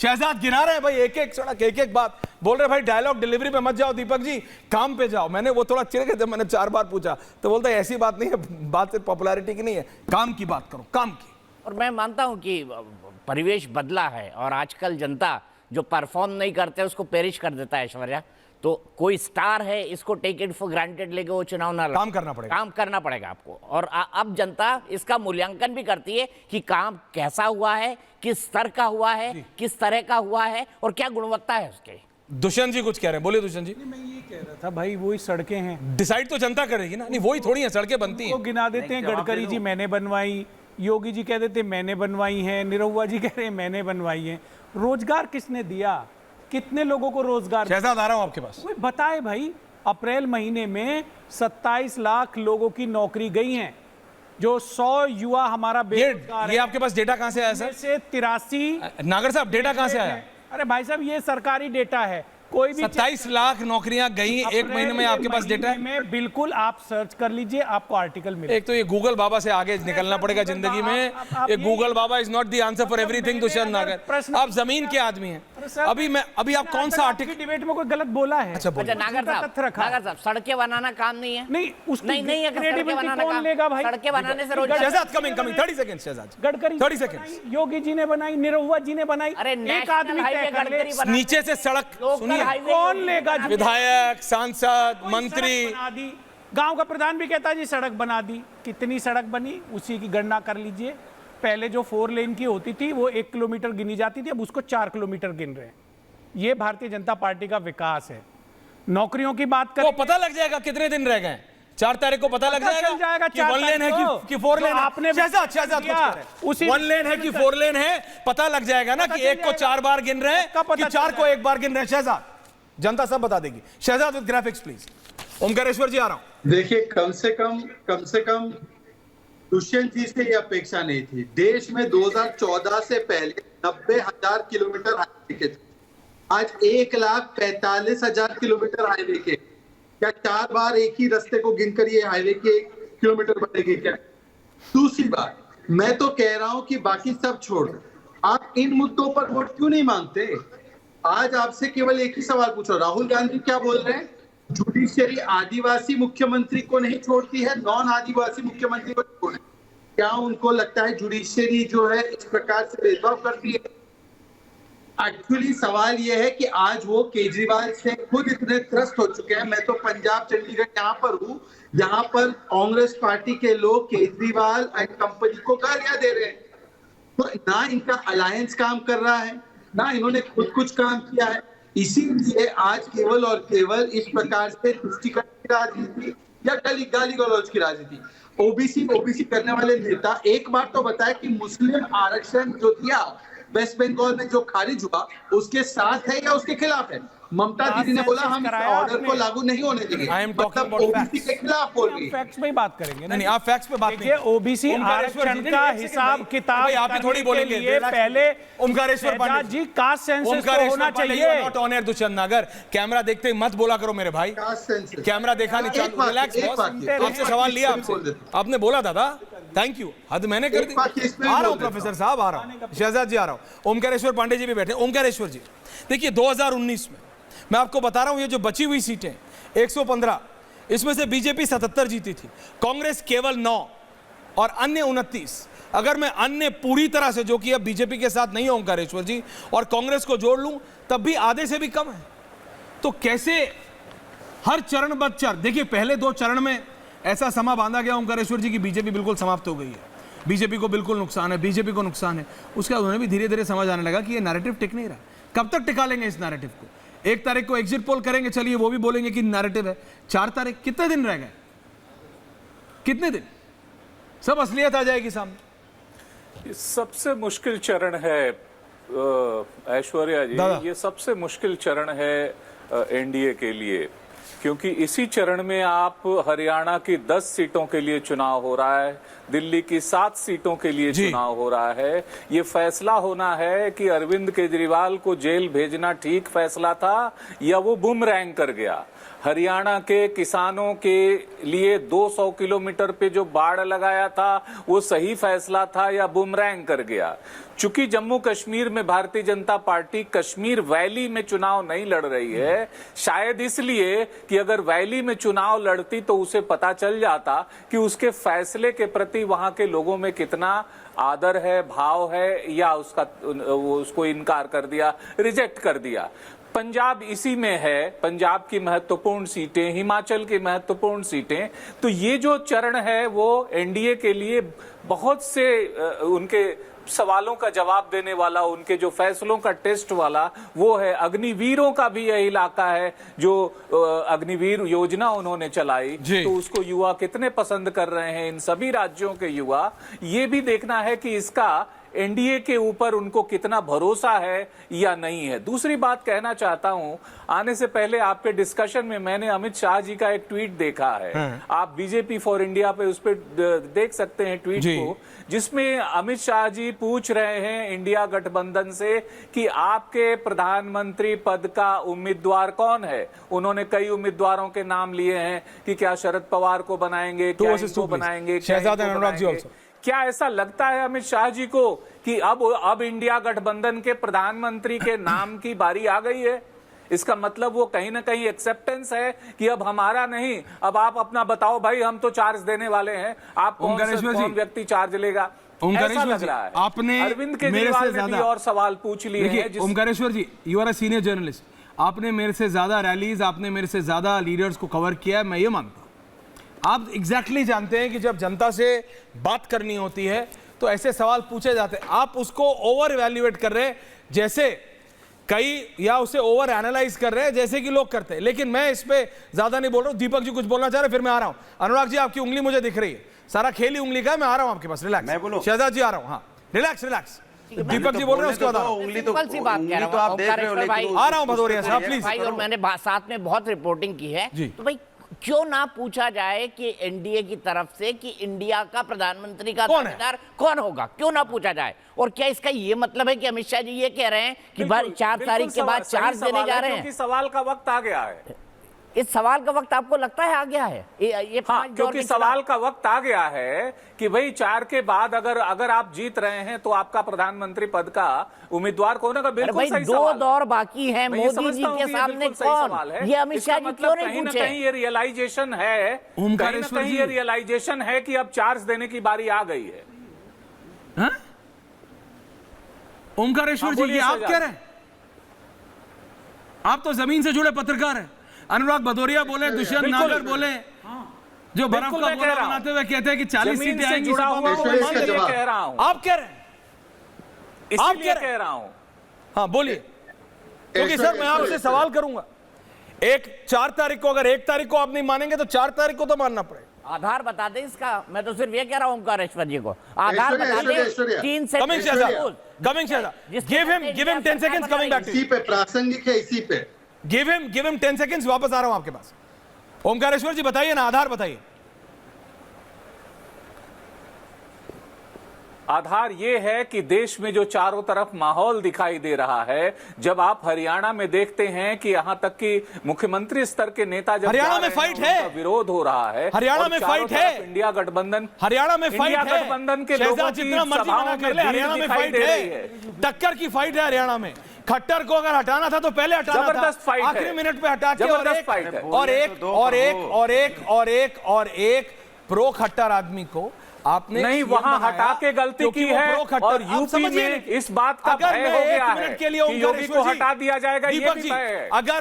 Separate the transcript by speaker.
Speaker 1: शहजाद गिना रहे हैं भाई, एक एक सड़क, एक एक बात बोल रहे भाई, डायलॉग डिलीवरी पे मत जाओ दीपक जी, काम पे जाओ। मैंने वो थोड़ा चिढ़ गए जब मैंने 4 बार पूछा, तो बोलता है ऐसी बात नहीं है, बात सिर्फ पॉपुलैरिटी की नहीं है, काम की बात करो, काम की।
Speaker 2: और मैं मानता हूं कि परिवेश बदला है और आजकल जनता जो परफॉर्म नहीं करते उसको पेरिश कर देता है ऐश्वर्या। तो कोई स्टार है, इसको टेक इट फॉर ग्रांटेड लेके वो चुनाव ना लड़े।
Speaker 1: काम करना पड़ेगा,
Speaker 2: काम करना पड़ेगा आपको। और अब जनता इसका मूल्यांकन भी करती है कि काम कैसा हुआ है, किस स्तर का हुआ है, किस तरह का हुआ है और क्या गुणवत्ता है उसके।
Speaker 1: दुष्यंत जी कुछ कह रहे हैं, बोलिए दुष्यंत जी।
Speaker 3: मैं ये कह रहा था भाई, वही सड़कें हैं,
Speaker 1: डिसाइड तो जनता करेगी ना, नहीं वही थोड़ी है, सड़कें बनती हैं।
Speaker 3: वो गिना देते हैं, गडकरी जी मैंने बनवाई, योगी जी कह देते मैंने बनवाई है, निरहुआ जी कह रहे हैं मैंने बनवाई है। रोजगार किसने दिया, कितने लोगों को रोजगार?
Speaker 1: शहजाद आ रहा हूं आपके पास।
Speaker 3: कोई बताए भाई, अप्रैल महीने में 27 लाख लोगों की नौकरी गई हैं, जो 100 युवा हमारा बेरोजगार
Speaker 1: ये आपके पास डेटा कहां से आया सर?
Speaker 3: से 83
Speaker 1: नागर साहब डेटा कहां से आया?
Speaker 3: अरे भाई साहब ये सरकारी डेटा है, कोई भी
Speaker 1: 27 लाख नौकरियां गई एक महीने में, आपके पास डेटा है?
Speaker 3: में बिल्कुल आप सर्च कर लीजिए, आपको आर्टिकल मिलेगा।
Speaker 1: एक तो ये गूगल बाबा से आगे निकलना पड़ेगा जिंदगी में। ये Google Baba is not the answer for everything Dushyant नागर। आप जमीन के आदमी हैं। अभी आप कौन सा आर्टिकल
Speaker 3: डिबेट में कोई गलत बोला है?
Speaker 1: अच्छा
Speaker 2: नागर साहब सड़कें बनाना काम नहीं है?
Speaker 3: नहीं, उसकी
Speaker 2: नहीं है,
Speaker 3: क्रेडिबिलिटी कौन लेगा भाई?
Speaker 2: सड़कें बनाने से रोजगार।
Speaker 1: Shehzad coming 30 seconds Shehzad.
Speaker 3: Gadkari
Speaker 1: 30 seconds.
Speaker 3: Yogi ji ने बनाई, निरहुआ जी ने बनाई।
Speaker 2: अरे
Speaker 3: एक आदमी तय कर ले,
Speaker 1: नीचे से सड़क सुनिए,
Speaker 3: कौन लेगा?
Speaker 1: विधायक, सांसद, मंत्री,
Speaker 3: बना दी। गांव का प्रधान भी कहता है जी सड़क बना दी। कितनी सड़क बनी उसी की गणना कर लीजिए। पहले जो 4 लेन की होती थी वो 1 किलोमीटर गिनी जाती थी, अब उसको 4 किलोमीटर गिन रहे हैं। ये भारतीय जनता पार्टी का विकास है। नौकरियों की बात करें,
Speaker 1: वो पता लग जाएगा कितने दिन रह गए। 4 तारीख को पता लग जाएगा कि 1 लेन है कि 4 लेन है।
Speaker 3: आपने
Speaker 1: शहजाद कुछ 1 लेन है कि 4 लेन है, पता लग जाएगा ना कि एक को 4 बार गिन रहे हैं कि 4 को 1 बार गिन रहे हैं। शहजाद, जनता सब बता देगी। Shehzad with graphics please. Omkareshwar ji आ रहा हूं।
Speaker 4: देखिए, कम से कम दुष्यंत जी से ये अपेक्षा नहीं थी। देश में 2014 से पहले 90,000 किलोमीटर हाईवे के थे, आज 1,45,000 किलोमीटर हाईवे के। क्या 4 बार एक ही रास्ते को गिनकर ये हाईवे के किलोमीटर बढ़ेगी क्या? दूसरी बात, मैं तो कह रहा हूं कि बाकी सब छोड़, आप इन मुद्दों पर वोट क्यों नहीं मांगते? आज आपसे केवल एक ही सवाल पूछो, राहुल गांधी क्या बोल रहे हैं? जुडिशियरी आदिवासी मुख्यमंत्री को नहीं छोड़ती है, नॉन आदिवासी मुख्यमंत्री को छोड़े। क्या उनको लगता है जुडिशियरी जो है इस प्रकार से भेदभाव करती है? एक्चुअली सवाल यह है कि आज वो केजरीवाल से खुद इतने त्रस्त हो चुके हैं। मैं तो पंजाब चंडीगढ़ यहाँ पर हूँ, यहाँ पर कांग्रेस पार्टी के लोग केजरीवाल एंड कंपनी को गालियां दे रहे हैं। तो ना इनका अलायंस काम कर रहा है, ना इन्होंने खुद कुछ काम किया है। इसीलिए आज केवल और केवल इस प्रकार से तुष्टिकरण की राजनीति या गाली गलौज की राजनीति। ओबीसी करने वाले नेता एक बार तो बताए कि मुस्लिम आरक्षण जो दिया वेस्ट बंगाल में जो खारिज हुआ, उसके साथ है या उसके खिलाफ है? ममता दीदी ने बोला हम ऑर्डर को लागू नहीं होने देंगे। मतलब ओबीसी के खिलाफ बोल रही है।
Speaker 3: फैक्ट्स पे ही बात करेंगे।
Speaker 1: नहीं, आप फैक्ट्स पे बात
Speaker 3: देखिए, ओबीसी आरक्षण का हिसाब किताब
Speaker 1: आप ही थोड़ी बोलेंगे।
Speaker 3: पहले
Speaker 1: ओमकारेश्वर पांडे
Speaker 3: जी कास्ट सेंसस होना चाहिए।
Speaker 1: नॉट ऑन एयर दुष्यंत नागर, कैमरा देखते ही मत बोला करो मेरे भाई। कैमरा देखा नहीं, चालू। रिलैक्स बॉस, आपसे सवाल लिया, आपसे आपने बोला दादा, थैंक यू, हद मैंने कर दी। आ रहा हूं प्रोफेसर साहब, आ रहा हूं। शहजाद जी आ रहा हूं। ओमकारेश्वर पांडे जी भी बैठे। ओमकारेश्वर जी, देखिए 2019 में मैं आपको बता रहा हूं, ये जो बची हुई सीटें 115, इसमें से बीजेपी 77 जीती थी, कांग्रेस केवल 9 और अन्य 29। अगर मैं अन्य पूरी तरह से, जो कि अब बीजेपी के साथ नहीं है ओमकारेश्वर जी, और कांग्रेस को जोड़ लूं तब भी आधे से भी कम है। तो कैसे हर चरणबद्ध चरण, देखिए पहले 2 चरण में ऐसा समा बांधा गया ओमकारेश्वर जी की बीजेपी बिल्कुल समाप्त हो गई है, बीजेपी को बिल्कुल नुकसान है, बीजेपी को नुकसान है। उसके बाद उन्हें भी धीरे धीरे समझ आने लगा कि ये नैरेटिव टिक नहीं रहा। कब तक टिका लेंगे इस नैरेटिव को? 1 तारीख को एग्जिट पोल करेंगे, चलिए वो भी बोलेंगे कि नैरेटिव है। 4 तारीख, कितने दिन रह गए? कितने दिन? सब असलियत आ जाएगी सामने।
Speaker 5: ये सबसे मुश्किल चरण है ऐश्वर्या जी, ये सबसे मुश्किल चरण है एनडीए के लिए, क्योंकि इसी चरण में आप हरियाणा की 10 सीटों के लिए चुनाव हो रहा है, दिल्ली की 7 सीटों के लिए चुनाव हो रहा है। ये फैसला होना है कि अरविंद केजरीवाल को जेल भेजना ठीक फैसला था या वो बुमरैंग कर गया। हरियाणा के किसानों के लिए 200 किलोमीटर पे जो बाड़ लगाया था वो सही फैसला था या बुमरैंग कर गया। चूंकि जम्मू कश्मीर में भारतीय जनता पार्टी कश्मीर वैली में चुनाव नहीं लड़ रही है, शायद इसलिए कि अगर वैली में चुनाव लड़ती तो उसे पता चल जाता कि उसके फैसले के प्रति वहां के लोगों में कितना आदर है, भाव है, या उसको इनकार कर दिया, रिजेक्ट कर दिया। पंजाब इसी में है, पंजाब की महत्वपूर्ण सीटें, हिमाचल की महत्वपूर्ण सीटें। तो ये जो चरण है वो एनडीए के लिए बहुत से उनके सवालों का जवाब देने वाला, उनके जो फैसलों का टेस्ट वाला वो है। अग्निवीरों का भी यह इलाका है, जो अग्निवीर योजना उन्होंने चलाई, तो उसको युवा कितने पसंद कर रहे हैं, इन सभी राज्यों के युवा। ये भी देखना है कि इसका एनडीए के ऊपर उनको कितना भरोसा है या नहीं है। दूसरी बात कहना चाहता हूं, आने से पहले आपके डिस्कशन में मैंने अमित शाह जी का एक ट्वीट देखा है। आप बीजेपी फॉर इंडिया पे उस पर देख सकते हैं ट्वीट को, जिसमें अमित शाह जी पूछ रहे हैं इंडिया गठबंधन से कि आपके प्रधानमंत्री पद का उम्मीदवार कौन है। उन्होंने कई उम्मीदवारों के नाम लिए हैं कि क्या शरद पवार को बनाएंगे, क्या इनको बनाएंगे, क्या ऐसा लगता है अमित शाह जी को कि अब इंडिया गठबंधन के प्रधानमंत्री के नाम की बारी आ गई है? इसका मतलब वो कहीं ना कहीं एक्सेप्टेंस है कि अब हमारा नहीं, अब आप अपना बताओ भाई, हम तो चार्ज देने वाले हैं, आप कौन व्यक्ति चार्ज लेगा, ऐसा लग रहा है।
Speaker 1: आपने
Speaker 5: अरविंद केजरीवाल ने भी और सवाल पूछ लिए हैं।
Speaker 1: Omkareshwar ji, you are a senior journalist, आपने मेरे से ज्यादा रैलीज, आपने मेरे से ज्यादा लीडर्स को कवर किया है, मैं ये मानता हूं। आप एग्जैक्टली जानते हैं कि जब जनता से बात करनी होती है तो ऐसे सवाल पूछे जाते हैं। आप उसको ओवर इवैल्यूएट कर रहे हैं जैसे कई, या उसे ओवर एनालाइज कर रहे हैं जैसे कि लोग करते हैं। लेकिन मैं इस पे ज्यादा नहीं बोल रहा हूं। दीपक जी कुछ बोलना चाह रहे हैं, फिर मैं आ रहा हूं। अनुराग जी, आपकी उंगली मुझे दिख रही है, सारा खेल ही उंगली का है। मैं आ रहा हूं आपके पास, रिलैक्स। शहजाद जी आ रहा हूं, हाँ रिलैक्स रिलैक्स। दीपक जी बोल रहे हैं, उसके बाद
Speaker 2: उंगली तो बात कह रहा हूं।
Speaker 1: आ रहा हूं भदौरिया साहब, प्लीज।
Speaker 2: भाई, और मैंने साथ में बहुत रिपोर्टिंग की है, तो भाई क्यों ना पूछा जाए कि एनडीए की तरफ से कि इंडिया का प्रधानमंत्री का दावेदार कौन होगा, क्यों ना पूछा जाए। और क्या इसका ये मतलब है कि अमित शाह जी ये कह रहे हैं कि 4 तारीख के बाद चार्ज देने जा रहे हैं?
Speaker 5: सवाल का वक्त आ गया है।
Speaker 2: इस सवाल का वक्त आपको लगता है आ गया है? ये
Speaker 5: हाँ, क्योंकि सवाल का वक्त आ गया है कि भाई 4 के बाद अगर आप जीत रहे हैं तो आपका प्रधानमंत्री पद का उम्मीदवार कौन होगा। बिल्कुल सही सवाल।
Speaker 2: 2 दौर बाकी है मोदी जी के सामने, कौन? ये अमित शाह जी क्यों नहीं पूछे?
Speaker 5: कहीं ये रियलाइजेशन है, कहीं ये रियलाइजेशन है कि अब चार्ज देने की बारी आ गई है।
Speaker 1: ओमकारेश्वर जी, ये आप कह रहे हैं? आप तो जमीन से जुड़े पत्रकार हैं। अनुराग भदौरिया बोले, दुष्यंत नागर बोले, जो बर्फ का गोला बनाते हुए कहते हैं कि 40 सीटें आएंगी।
Speaker 5: कह रहा हूं,
Speaker 1: आप कह रहे हैं,
Speaker 5: आप क्या कह रहा हूं?
Speaker 1: हाँ बोलिए। क्योंकि सर मैं आपसे सवाल करूंगा, 4 तारीख को, अगर 1 तारीख को आप नहीं मानेंगे तो 4 तारीख को तो मानना पड़ेगा।
Speaker 2: आधार बता दे इसका। मैं तो सिर्फ ये कह रहा हूं ओमकारेश्वर जी को, आधार बता दे। 3 से
Speaker 1: coming give him 10 seconds, coming back.
Speaker 4: इसी पे प्रासंगिक है, इसी पे
Speaker 1: गिव हिम 10 सेकंड्स, वापस आ रहा हूं आपके पास। ओमकारेश्वर जी बताइए ना, आधार बताइए।
Speaker 5: आधार ये है कि देश में जो चारों तरफ माहौल दिखाई दे रहा है, जब आप हरियाणा में देखते हैं कि यहां तक कि मुख्यमंत्री स्तर के नेता जब
Speaker 1: हरियाणा में फाइट है,
Speaker 5: विरोध हो रहा है,
Speaker 1: हरियाणा में फाइट है,
Speaker 5: इंडिया गठबंधन,
Speaker 1: हरियाणा में फाइट है,
Speaker 5: गठबंधन के लोगों की
Speaker 1: जितना मर्जी मना कर ले, हरियाणा में फाइट है, टक्कर की फाइट है हरियाणा में। खट्टर को अगर हटाना था तो पहले हटाना था,
Speaker 5: जबरदस्त फाइट है,
Speaker 1: आखिरी मिनट पे हटा के। और एक प्रो खट्टर आदमी को आपने
Speaker 5: नहीं वहां हटा के गलती की है, और यूपी में इस बात का भय हो गया है कि योगी को हटा दिया जाएगा, ये भी भय है।
Speaker 1: अगर